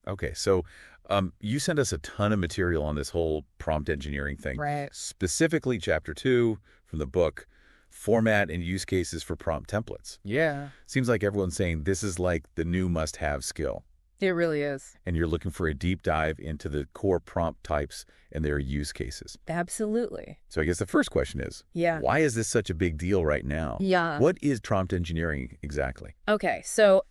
Okay, so you sent us a ton of material on this whole prompt engineering thing. Right. Specifically, Chapter 2 from the book, Format and Use Cases for Prompt Templates. Yeah. Seems like everyone's saying this is like the new must-have skill. It really is. And you're looking for a deep dive into the core prompt types and their use cases. Absolutely. So I guess the first question is, Yeah. why is this such a big deal right now? Yeah. What is prompt engineering exactly? Okay, so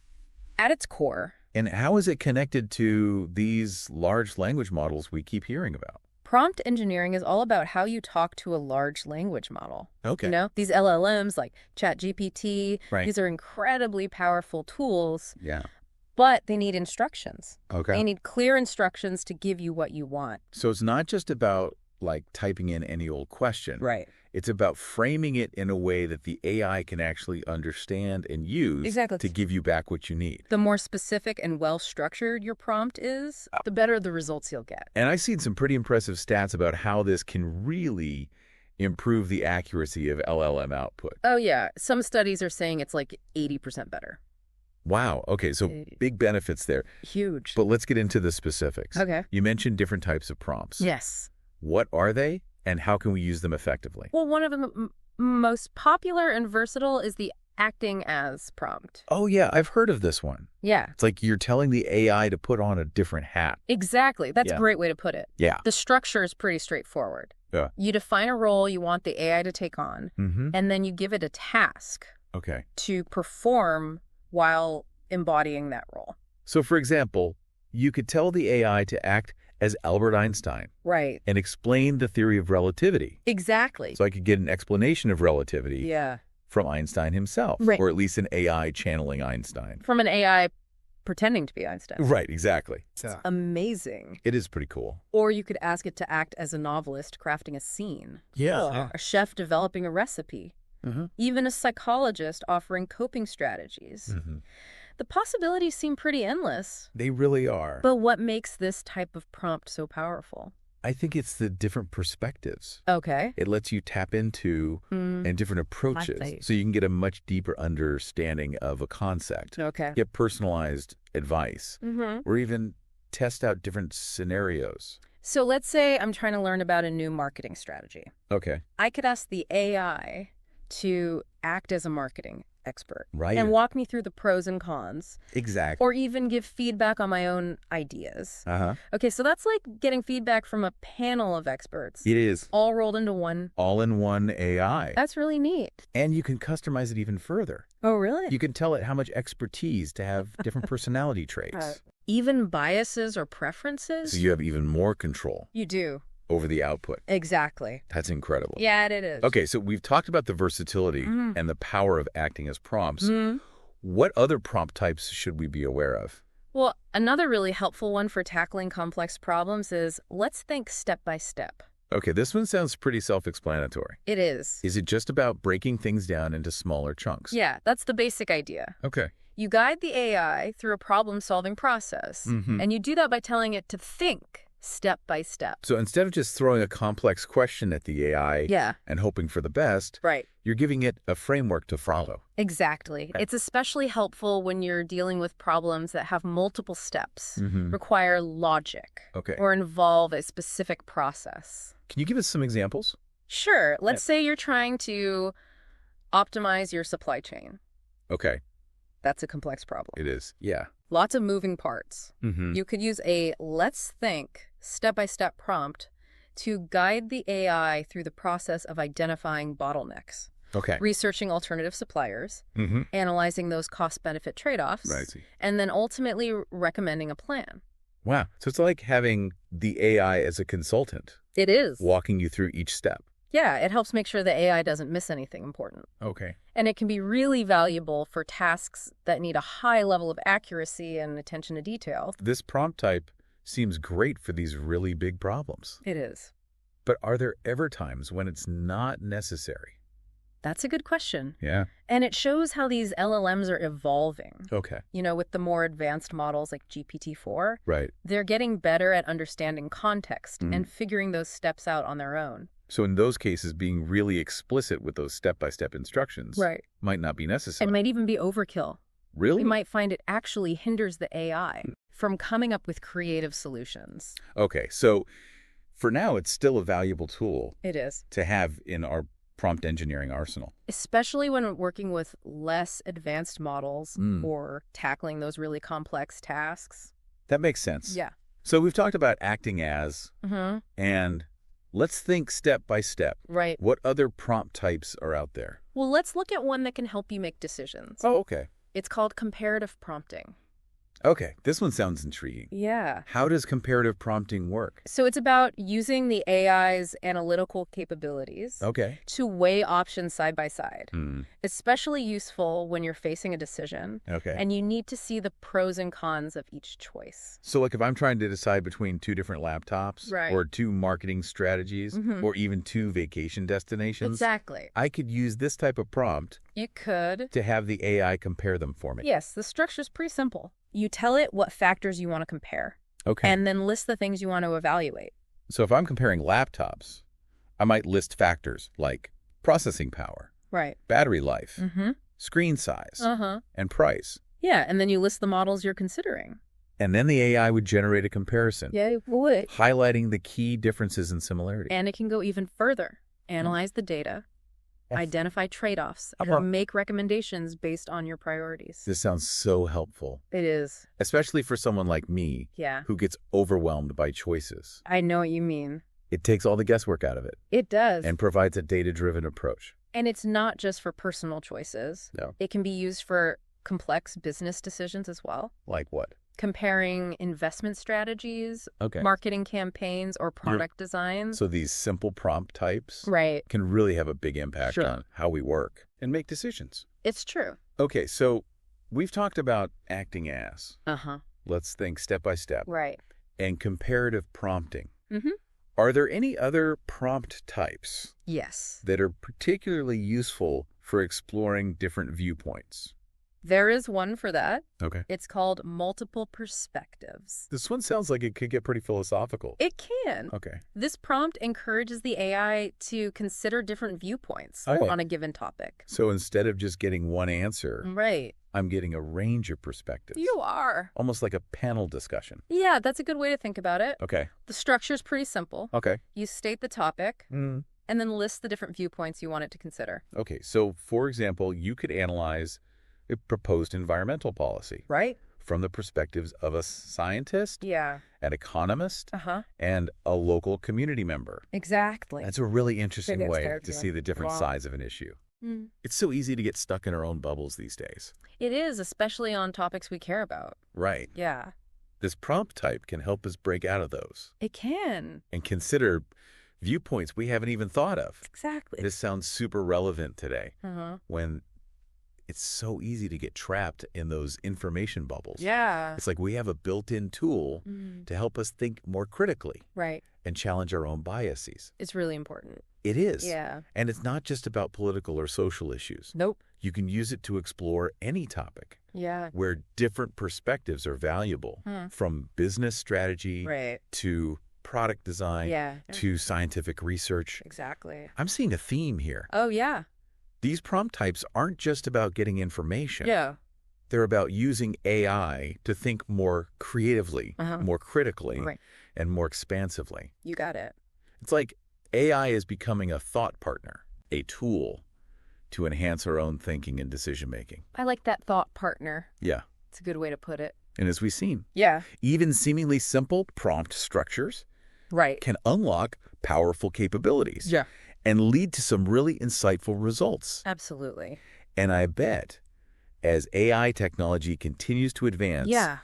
at its core, And how is it connected to these large language models we keep hearing about? prompt engineering is all about how you talk to a large language model. Okay. You know, these LLMs like ChatGPT, Right. these are incredibly powerful tools, Yeah. but they need instructions. Okay. They need clear instructions to give you what you want. So it's not just about like typing in any old question. Right. It's about framing it in a way that the AI can actually understand and use Exactly. to give you back what you need. The more specific and well-structured your prompt is, the better the results you'll get. And I've seen some pretty impressive stats about how this can really improve the accuracy of LLM output. Oh, yeah. Some studies are saying it's like 80% better. Wow. Okay, so big benefits there. Huge. But let's get into the specifics. Okay. You mentioned different types of prompts. Yes. What are they, and how can we use them effectively? Well, one of the most popular and versatile is the acting as prompt. Oh, yeah, I've heard of this one. Yeah. It's like you're telling the AI to put on a different hat. Exactly. That's Yeah. a great way to put it. Yeah. The structure is pretty straightforward. Yeah. You define a role you want the AI to take on, Mm-hmm. and then you give it a task Okay. to perform while embodying that role. So, for example, you could tell the AI to act as Albert Einstein Right. and explain the theory of relativity. Exactly. So I could get an explanation of relativity Yeah. from Einstein himself, Right. or at least an AI channeling Einstein. From an AI pretending to be Einstein. Right, exactly. Amazing. It is pretty cool. Or you could ask it to act as a novelist crafting a scene, Yeah. a chef developing a recipe, even a psychologist offering coping strategies. Mm-hmm. The possibilities seem pretty endless. They really are. But what makes this type of prompt so powerful? I think it's the different perspectives. Okay. It lets you tap into and different approaches, face. so you can get a much deeper understanding of a concept, Okay. get personalized advice, or even test out different scenarios. So let's say I'm trying to learn about a new marketing strategy. Okay. I could ask the AI to act as a marketing expert Right. and walk me through the pros and cons, Exactly. or even give feedback on my own ideas. Uh-huh. Okay, so that's like getting feedback from a panel of experts, It is. all rolled into one. All-in-one AI. That's really neat. And you can customize it even further. Oh, really? You can tell it how much expertise to have different personality traits. Even biases or preferences? So you have even more control You do. over the output. Exactly. That's incredible. Yeah, it is. Okay, so we've talked about the versatility and the power of acting as prompts. What other prompt types should we be aware of? Well, another really helpful one for tackling complex problems is let's think step by step. Okay, this one sounds pretty self-explanatory. It is. Is it just about breaking things down into smaller chunks? Yeah, that's the basic idea. Okay. You guide the AI through a problem-solving process, and you do that by telling it to think step by step. So instead of just throwing a complex question at the AI and hoping for the best, Right. you're giving it a framework to follow. Exactly. Okay. It's especially helpful when you're dealing with problems that have multiple steps, Mhm. require logic, Okay. or involve a specific process. Can you give us some examples? Sure. Let's say you're trying to optimize your supply chain. Okay, That's a complex problem. it is. Yeah. Lots of moving parts. Mm-hmm. You could use a let's think step-by-step prompt to guide the AI through the process of identifying bottlenecks, Okay. researching alternative suppliers, Mm-hmm. analyzing those cost-benefit trade-offs, Right. I see. and then ultimately recommending a plan. Wow. So it's like having the AI as a consultant, It is. walking you through each step. Yeah, it helps make sure the AI doesn't miss anything important. Okay. And it can be really valuable for tasks that need a high level of accuracy and attention to detail. This prompt type seems great for these really big problems. It is. But are there ever times when it's not necessary? That's a good question. Yeah. And it shows how these LLMs are evolving. Okay. You know, with the more advanced models like GPT-4, Right. they're getting better at understanding context and figuring those steps out on their own. So in those cases, being really explicit with those step-by-step instructions Right. might not be necessary. It might even be overkill. Really? We might find it actually hinders the AI from coming up with creative solutions. Okay, so for now, it's still a valuable tool It is. to have in our prompt engineering arsenal. Especially when working with less advanced models Mm. or tackling those really complex tasks. That makes sense. Yeah. So we've talked about acting as, Mm-hmm. and let's think step by step. Right. What other prompt types are out there? Well, let's look at one that can help you make decisions. Oh, okay. It's called comparative prompting. Okay, this one sounds intriguing. Yeah. How does comparative prompting work? So it's about using the AI's analytical capabilities Okay. to weigh options side by side. Hmm. Especially useful when you're facing a decision Okay. and you need to see the pros and cons of each choice. So like if I'm trying to decide between two different laptops Right. or two marketing strategies Mhm. or even two vacation destinations, Exactly. I could use this type of prompt You could. to have the AI compare them for me. Yes, the structure's pretty simple. You tell it what factors you want to compare Okay. and then list the things you want to evaluate. So if I'm comparing laptops, I might list factors like processing power, Right. battery life, Mm-hmm. screen size, Uh-huh. and price. Yeah, and then you list the models you're considering. And then the AI would generate a comparison, Yeah, it would. highlighting the key differences and similarities. And it can go even further. Analyze the data, identify trade-offs, and make recommendations based on your priorities. This sounds so helpful, It is. especially for someone like me Yeah. who gets overwhelmed by choices. I know what you mean. It takes all the guesswork out of it It does. and provides a data-driven approach. And it's not just for personal choices. No. It can be used for complex business decisions as well. Like what? Comparing investment strategies, Okay. marketing campaigns, or product designs. So these simple prompt types Right. can really have a big impact Sure. on how we work and make decisions. It's true. Okay, so we've talked about acting as. Uh-huh. Let's think step by step. Right. And comparative prompting. Mm-hmm. Are there any other prompt types Yes. that are particularly useful for exploring different viewpoints? There is one for that. Okay. It's called multiple perspectives. This one sounds like it could get pretty philosophical. It can. Okay. This prompt encourages the AI to consider different viewpoints Okay. on a given topic. So instead of just getting one answer, Right. I'm getting a range of perspectives. You are. Almost like a panel discussion. Yeah, that's a good way to think about it. Okay. The structure's pretty simple. Okay. You state the topic Mm. and then list the different viewpoints you want it to consider. Okay. So, for example, you could analyze a proposed environmental policy Right? from the perspectives of a scientist, Yeah. an economist, Uh-huh. and a local community member. Exactly. That's a really interesting Maybe it's way to character. see the different Wow. sides of an issue. Mm. It's so easy to get stuck in our own bubbles these days. It is, especially on topics we care about. Right. Yeah. This prompt type can help us break out of those It can. and consider viewpoints we haven't even thought of. Exactly. This sounds super relevant today Uh-huh. when it's so easy to get trapped in those information bubbles. Yeah. It's like we have a built-in tool Mm. to help us think more critically Right. and challenge our own biases. It's really important. It is. Yeah. And it's not just about political or social issues. Nope. You can use it to explore any topic Yeah. where different perspectives are valuable, from business strategy Right. to product design Yeah. to scientific research. Exactly. I'm seeing a theme here. Oh, yeah. These prompt types aren't just about getting information. Yeah. They're about using AI to think more creatively, Uh-huh. more critically, Right. and more expansively. You got it. It's like AI is becoming a thought partner, a tool to enhance our own thinking and decision-making. I like that thought partner. Yeah. It's a good way to put it. And as we've seen, Yeah. even seemingly simple prompt structures Right. can unlock powerful capabilities Yeah. and lead to some really insightful results. Absolutely. And I bet as AI technology continues to advance, Yeah.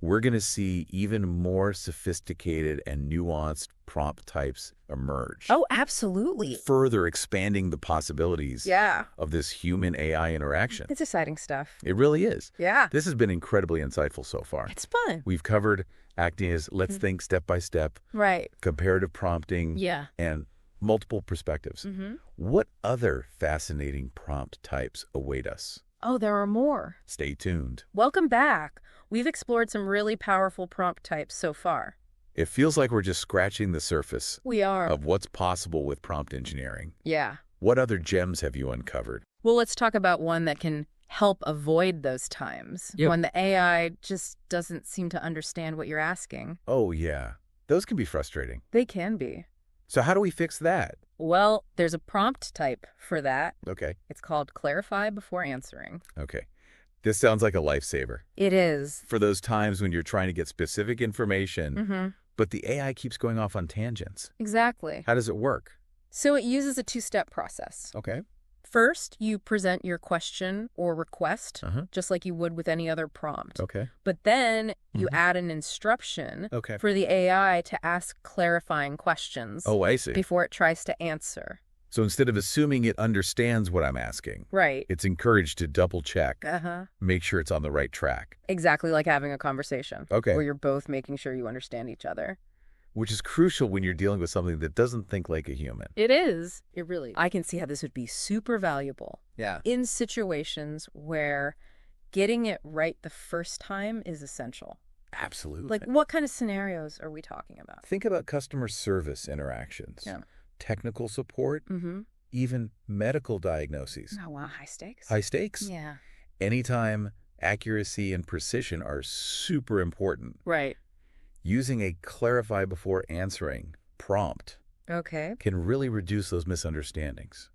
we're going to see even more sophisticated and nuanced prompt types emerge. Oh, absolutely. Further expanding the possibilities Yeah. of this human-AI interaction. It's exciting stuff. It really is. Yeah. This has been incredibly insightful so far. It's fun. We've covered acting as let's think step by step, Right. comparative prompting, Yeah. and multiple perspectives. Mm-hmm. What other fascinating prompt types await us? Oh, there are more. Stay tuned. Welcome back. We've explored some really powerful prompt types so far. It feels like we're just scratching the surface We are. of what's possible with prompt engineering. Yeah. What other gems have you uncovered? Well, let's talk about one that can help avoid those times when the AI just doesn't seem to understand what you're asking. Oh, yeah. Those can be frustrating. They can be. So how do we fix that? Well, there's a prompt type for that. Okay. It's called clarify before answering. Okay. This sounds like a lifesaver. It is. For those times when you're trying to get specific information, but the AI keeps going off on tangents. Exactly. How does it work? So it uses a two-step process. Okay. First, you present your question or request, just like you would with any other prompt. Okay. But then you add an instruction for the AI to ask clarifying questions Oh, I see. before it tries to answer. So instead of assuming it understands what I'm asking, Right. it's encouraged to double check, Uh-huh. make sure it's on the right track. Exactly like having a conversation. Okay. Where you're both making sure you understand each other. Which is crucial when you're dealing with something that doesn't think like a human. It is. It really. I can see how this would be super valuable. Yeah. In situations where getting it right the first time is essential. Absolutely. Like, what kind of scenarios are we talking about? Think about customer service interactions, technical support, even medical diagnoses. Oh, wow. High stakes? High stakes. Yeah. Anytime accuracy and precision are super important. Right. Using a clarify before answering prompt can really reduce those misunderstandings.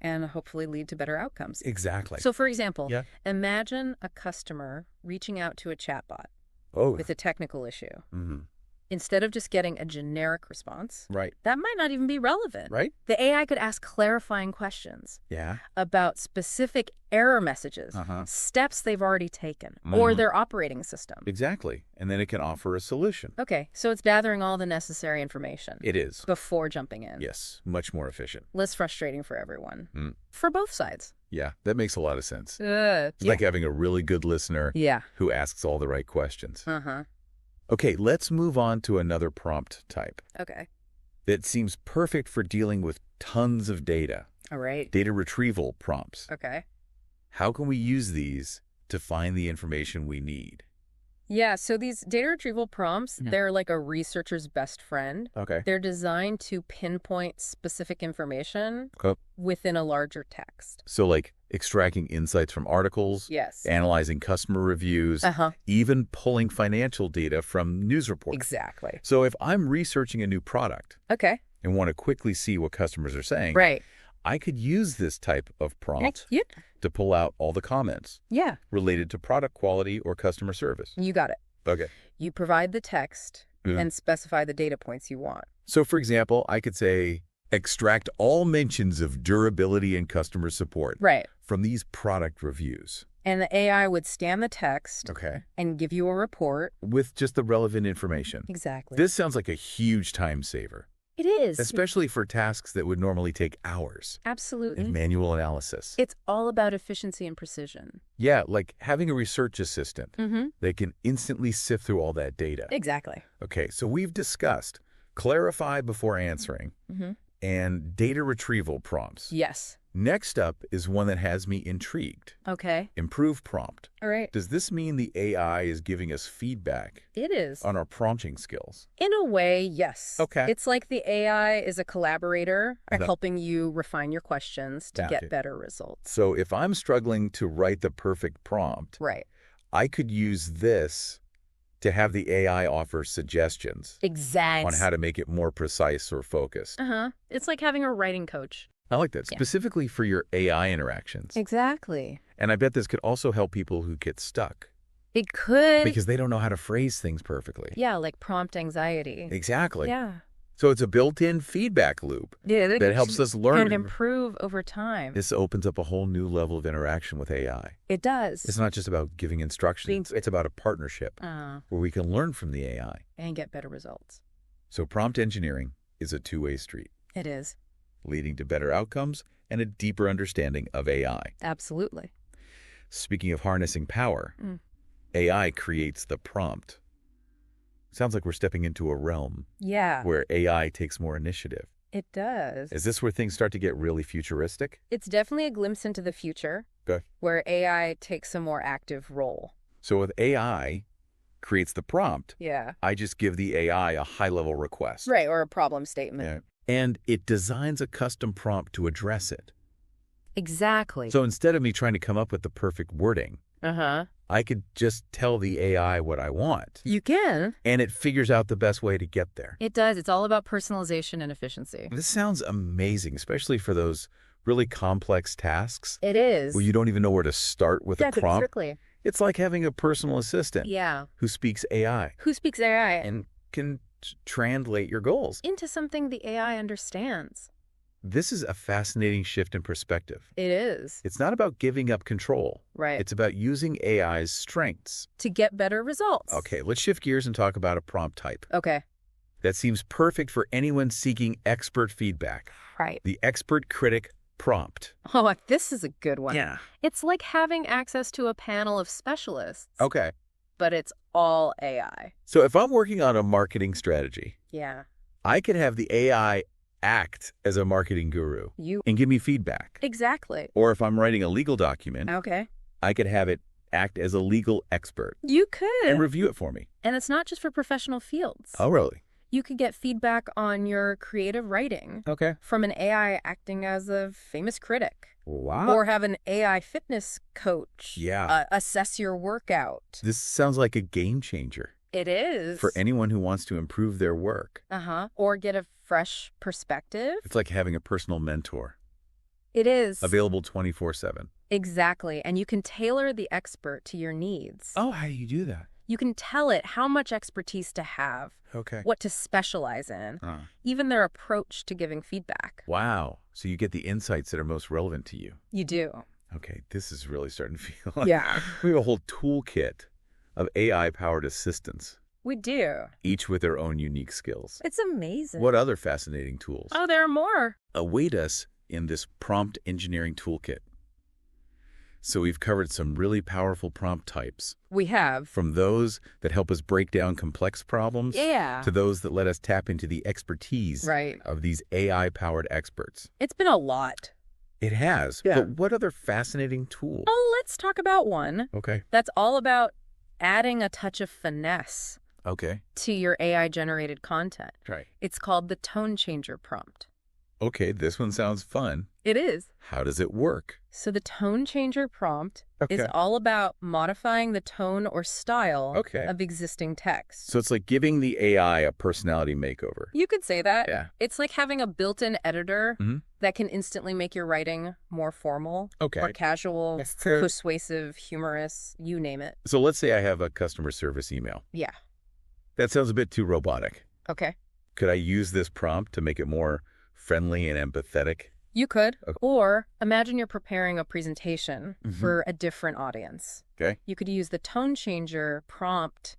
And hopefully lead to better outcomes. Exactly. So, for example, imagine a customer reaching out to a chatbot with a technical issue. Instead of just getting a generic response, that might not even be relevant. The AI could ask clarifying questions about specific error messages, steps they've already taken, or their operating system. Exactly. And then it can offer a solution. Okay, so it's gathering all the necessary information. It is. Before jumping in. Yes, much more efficient. Less frustrating for everyone. For both sides. Yeah, that makes a lot of sense. It's like having a really good listener who asks all the right questions. Okay, let's move on to another prompt type. Okay. That seems perfect for dealing with tons of data. All right. Data retrieval prompts. Okay. How can we use these to find the information we need? Yeah, so these data retrieval prompts, they're like a researcher's best friend. Okay. They're designed to pinpoint specific information within a larger text. So like extracting insights from articles, analyzing customer reviews, even pulling financial data from news reports. Exactly. So if I'm researching a new product and want to quickly see what customers are saying, I could use this type of prompt to pull out all the comments related to product quality or customer service. You got it. Okay. You provide the text and specify the data points you want. So, for example, I could say, extract all mentions of durability and customer support from these product reviews. And the AI would scan the text and give you a report. With just the relevant information. Exactly. This sounds like a huge time saver. It is. Especially for tasks that would normally take hours. Absolutely. And manual analysis. It's all about efficiency and precision. Yeah, like having a research assistant that can instantly sift through all that data. Exactly. Okay, so we've discussed clarify before answering and data retrieval prompts. Yes. Next up is one that has me intrigued. Okay. Improve prompt. All right. Does this mean the AI is giving us feedback? It is. On our prompting skills? In a way, yes. Okay. It's like the AI is a collaborator helping you refine your questions to get better results. So if I'm struggling to write the perfect prompt, I could use this to have the AI offer suggestions on how to make it more precise or focused. It's like having a writing coach. I like that, specifically for your AI interactions. Exactly. And I bet this could also help people who get stuck. It could. Because they don't know how to phrase things perfectly. Yeah, like prompt anxiety. Exactly. Yeah. So it's a built-in feedback loop that helps us learn. And improve over time. This opens up a whole new level of interaction with AI. It does. It's not just about giving instructions. It's about a partnership where we can learn from the AI. And get better results. So prompt engineering is a two-way street. It is. Leading to better outcomes and a deeper understanding of AI. Absolutely. Speaking of harnessing power, AI creates the prompt. Sounds like we're stepping into a realm where AI takes more initiative. It does. Is this where things start to get really futuristic? It's definitely a glimpse into the future where AI takes a more active role. So with AI creates the prompt, I just give the AI a high-level request. Right, or a problem statement. And it designs a custom prompt to address it. Exactly. So instead of me trying to come up with the perfect wording, I could just tell the AI what I want. You can. And it figures out the best way to get there. It does. It's all about personalization and efficiency. This sounds amazing, especially for those really complex tasks. It is. Where you don't even know where to start with a prompt. Exactly. It's like having a personal assistant. Yeah. Who speaks AI. Who speaks AI. And can translate your goals. Into something the AI understands. This is a fascinating shift in perspective. It is. It's not about giving up control. Right. It's about using AI's strengths. To get better results. Okay, let's shift gears and talk about a prompt type. Okay. That seems perfect for anyone seeking expert feedback. Right. The expert critic prompt. Oh, this is a good one. Yeah. It's like having access to a panel of specialists. Okay. But it's all AI. So if I'm working on a marketing strategy, yeah, I could have the AI act as a marketing guru and give me feedback. Exactly. Or if I'm writing a legal document, I could have it act as a legal expert. You could. And review it for me. And it's not just for professional fields. Oh, really? You could get feedback on your creative writing. Okay. From an AI acting as a famous critic. Wow. Or have an AI fitness coach assess your workout. This sounds like a game changer. It is. For anyone who wants to improve their work. Or get a fresh perspective. It's like having a personal mentor. It is. Available 24/7. Exactly. And you can tailor the expert to your needs. Oh, how do you do that? You can tell it how much expertise to have. Okay. What to specialize in. Even their approach to giving feedback. Wow. So you get the insights that are most relevant to you. You do. Okay. This is really starting to feel like yeah. we have a whole toolkit of AI-powered assistants. We do. Each with their own unique skills. It's amazing. What other fascinating tools? Oh, there are more. Await us in this prompt engineering toolkit. So we've covered some really powerful prompt types. We have. From those that help us break down complex problems to those that let us tap into the expertise of these AI-powered experts. It's been a lot. It has. Yeah. But what other fascinating tools? Oh, let's talk about one. Okay. That's all about adding a touch of finesse to your AI-generated content. Right. It's called the tone changer prompt. Okay, this one sounds fun. It is. How does it work? So the tone changer prompt is all about modifying the tone or style of existing text. So it's like giving the AI a personality makeover. You could say that. Yeah. It's like having a built-in editor that can instantly make your writing more formal, or casual, persuasive, humorous, you name it. So let's say I have a customer service email. Yeah. That sounds a bit too robotic. Okay. Could I use this prompt to make it more friendly and empathetic? You could. Okay. Or imagine you're preparing a presentation for a different audience. Okay. You could use the tone changer prompt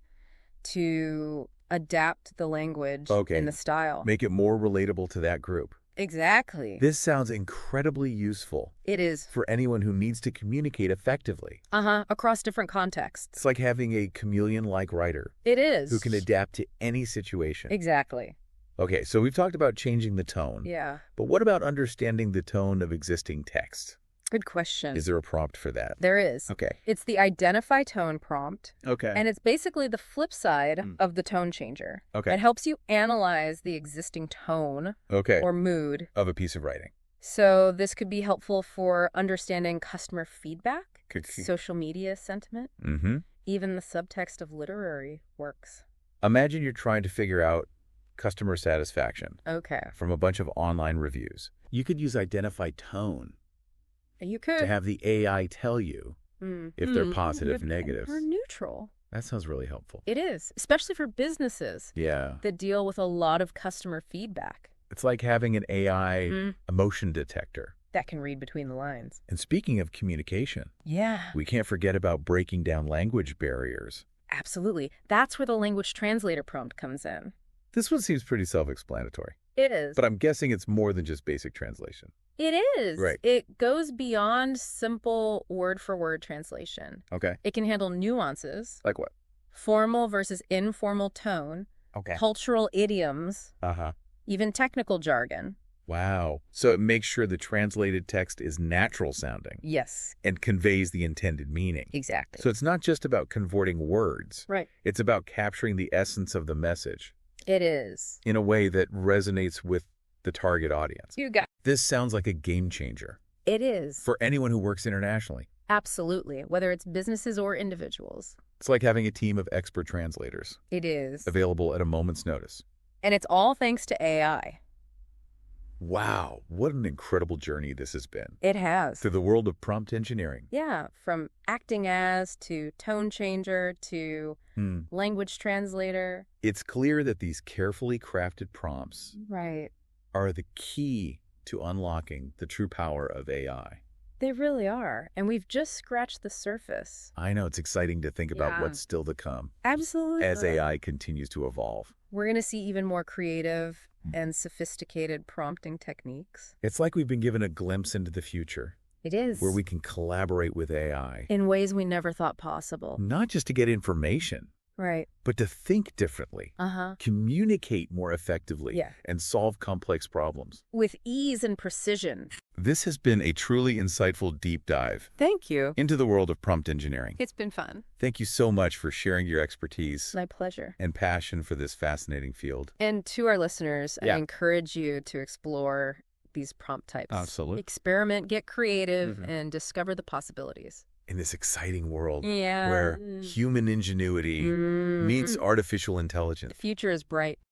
to adapt the language and the style. Make it more relatable to that group. Exactly. This sounds incredibly useful. It is. For anyone who needs to communicate effectively. Across different contexts. It's like having a chameleon-like writer. It is. Who can adapt to any situation. Exactly. Okay, so we've talked about changing the tone. Yeah. But what about understanding the tone of existing text? Good question. Is there a prompt for that? There is. Okay. It's the identify tone prompt. Okay. And it's basically the flip side of the tone changer. Okay. It helps you analyze the existing tone or mood of a piece of writing. So this could be helpful for understanding customer feedback, social media sentiment, even the subtext of literary works. Imagine you're trying to figure out customer satisfaction from a bunch of online reviews. You could use identify tone. You could. To have the AI tell you if they're positive, negative. Or neutral. That sounds really helpful. It is, especially for businesses that deal with a lot of customer feedback. It's like having an AI emotion detector. That can read between the lines. And speaking of communication, we can't forget about breaking down language barriers. Absolutely. That's where the language translator prompt comes in. This one seems pretty self-explanatory. It is. But I'm guessing it's more than just basic translation. It is. Right. It goes beyond simple word-for-word translation. Okay. It can handle nuances. Like what? Formal versus informal tone. Okay. Cultural idioms. Even technical jargon. Wow. So it makes sure the translated text is natural sounding. Yes. And conveys the intended meaning. Exactly. So it's not just about converting words. Right. It's about capturing the essence of the message. It is. In a way that resonates with the target audience. You got it. This sounds like a game changer. It is. For anyone who works internationally. Absolutely, whether it's businesses or individuals. It's like having a team of expert translators. It is. Available at a moment's notice. And it's all thanks to AI. Wow, what an incredible journey this has been. It has. Through the world of prompt engineering. Yeah, from acting as to tone changer to language translator. It's clear that these carefully crafted prompts are the key to unlocking the true power of AI. They really are. And we've just scratched the surface. I know. It's exciting to think about what's still to come. Absolutely. As AI continues to evolve. We're going to see even more creative and sophisticated prompting techniques. It's like we've been given a glimpse into the future. It is. Where we can collaborate with AI. In ways we never thought possible. Not just to get information. Right. But to think differently. Communicate more effectively. And solve complex problems. With ease and precision. This has been a truly insightful deep dive. Thank you. Into the world of prompt engineering. It's been fun. Thank you so much for sharing your expertise. My pleasure. And passion for this fascinating field. And to our listeners, I encourage you to explore these prompt types. Absolutely. Experiment, get creative, and discover the possibilities. In this exciting world where human ingenuity meets artificial intelligence. The future is bright.